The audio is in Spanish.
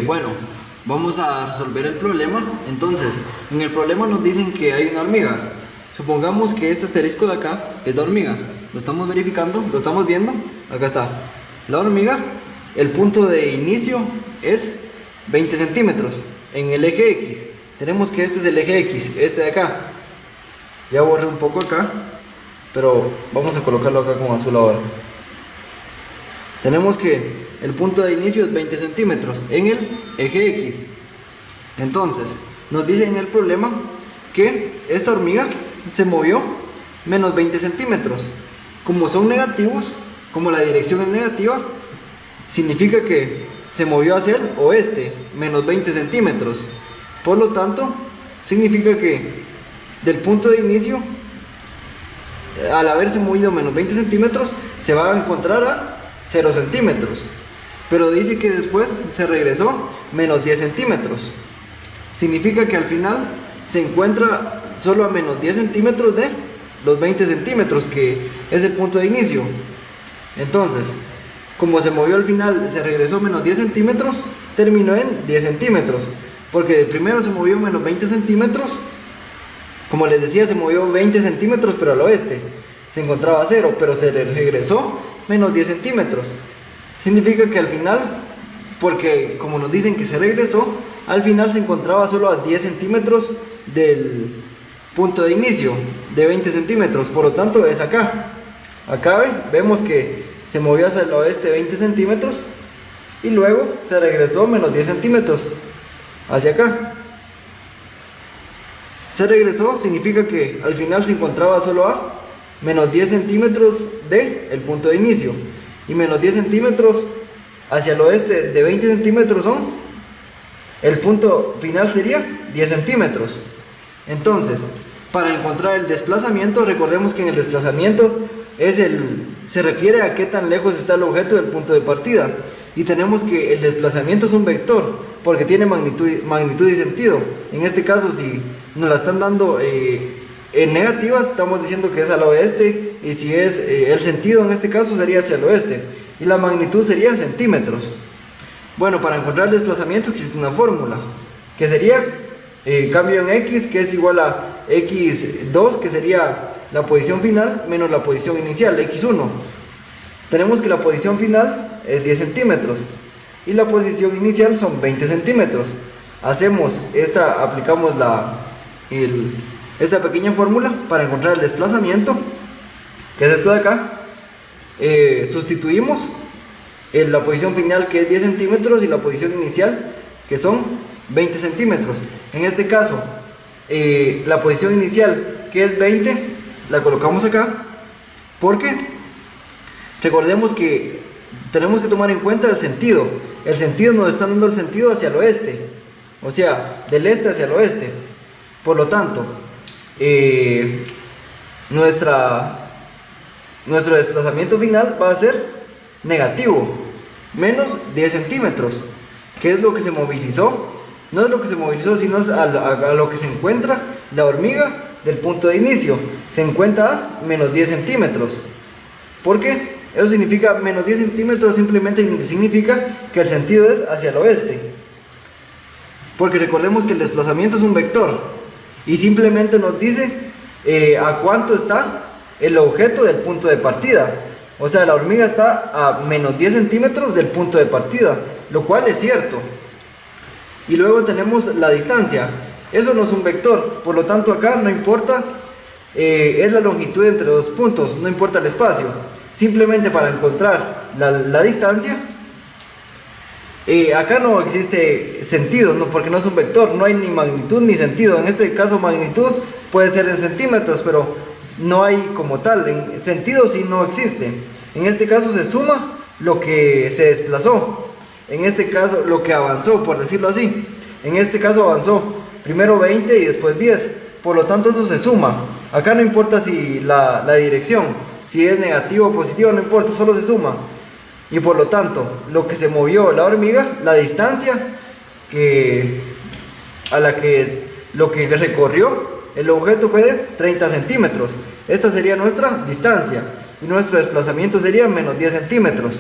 Bueno, vamos a resolver el problema. Entonces, en el problema nos dicen que hay una hormiga. Supongamos que este asterisco de acá es la hormiga. Lo estamos verificando, lo estamos viendo. Acá está. La hormiga, el punto de inicio es 20 centímetros. En el eje X, tenemos que este es el eje X, este de acá. Ya borré un poco acá, pero vamos a colocarlo acá como azul ahora. Tenemos que el punto de inicio es 20 centímetros en el eje X. Entonces, nos dice en el problema que esta hormiga se movió menos 20 centímetros. Como son negativos, como la dirección es negativa, significa que se movió hacia el oeste, menos 20 centímetros. Por lo tanto, significa que del punto de inicio, al haberse movido menos 20 centímetros, se va a encontrar a 0 centímetros. Pero dice que después se regresó menos 10 centímetros. Significa que al final se encuentra solo a menos 10 centímetros de los 20 centímetros, que es el punto de inicio. Entonces, como se movió al final, se regresó menos 10 centímetros, terminó en 10 centímetros. Porque de primero se movió menos 20 centímetros. Como les decía, se movió 20 centímetros, pero al oeste. Se encontraba a 0, pero se regresó menos 10 centímetros. Significa que al final, porque como nos dicen que se regresó, al final se encontraba solo a 10 centímetros del punto de inicio, de 20 centímetros. Por lo tanto, es acá. Acá vemos que se movió hacia el oeste 20 centímetros y luego se regresó menos 10 centímetros hacia acá. Se regresó significa que al final se encontraba solo a menos 10 centímetros del punto de inicio, y menos 10 centímetros hacia el oeste de 20 centímetros son, el punto final sería 10 centímetros. Entonces, para encontrar el desplazamiento, recordemos que en el desplazamiento se refiere a qué tan lejos está el objeto del punto de partida, y tenemos que el desplazamiento es un vector porque tiene magnitud y sentido. En este caso, si nos la están dando en negativas, estamos diciendo que es al oeste, y si es el sentido en este caso sería hacia el oeste, y la magnitud sería centímetros. Bueno, para encontrar el desplazamiento existe una fórmula que sería cambio en x, que es igual a x2, que sería la posición final menos la posición inicial, x1. Tenemos que la posición final es 10 centímetros y la posición inicial son 20 centímetros. Aplicamos esta pequeña fórmula para encontrar el desplazamiento, que es esto de acá. Sustituimos la posición final, que es 10 centímetros, y la posición inicial, que son 20 centímetros. En este caso, la posición inicial, que es 20, la colocamos acá, porque recordemos que tenemos que tomar en cuenta el sentido. El sentido nos está dando el sentido hacia el oeste, o sea, del este hacia el oeste. Por lo tanto, nuestro desplazamiento final va a ser negativo, menos 10 centímetros. ¿Qué es lo que se movilizó? No es lo que se movilizó, sino a lo que se encuentra la hormiga del punto de inicio. Se encuentra a menos 10 centímetros. ¿Por qué? Eso significa menos 10 centímetros, simplemente significa que el sentido es hacia el oeste. Porque recordemos que el desplazamiento es un vector y simplemente nos dice a cuánto está el objeto del punto de partida. O sea, la hormiga está a menos 10 centímetros del punto de partida, lo cual es cierto. Y luego tenemos la distancia. Eso no es un vector, por lo tanto acá no importa, es la longitud entre dos puntos, no importa el espacio. Simplemente para encontrar la distancia, acá no existe sentido, no, porque no es un vector, no hay ni magnitud ni sentido. En este caso magnitud puede ser en centímetros, pero no hay como tal, en sentido sí no existe. En este caso se suma lo que se desplazó, en este caso lo que avanzó, por decirlo así. En este caso avanzó primero 20 y después 10, por lo tanto eso se suma. Acá no importa si la dirección, si es negativo o positivo, no importa, solo se suma. Y por lo tanto, lo que se movió la hormiga, la distancia lo que recorrió el objeto fue de 30 centímetros. Esta sería nuestra distancia y nuestro desplazamiento sería menos 10 centímetros.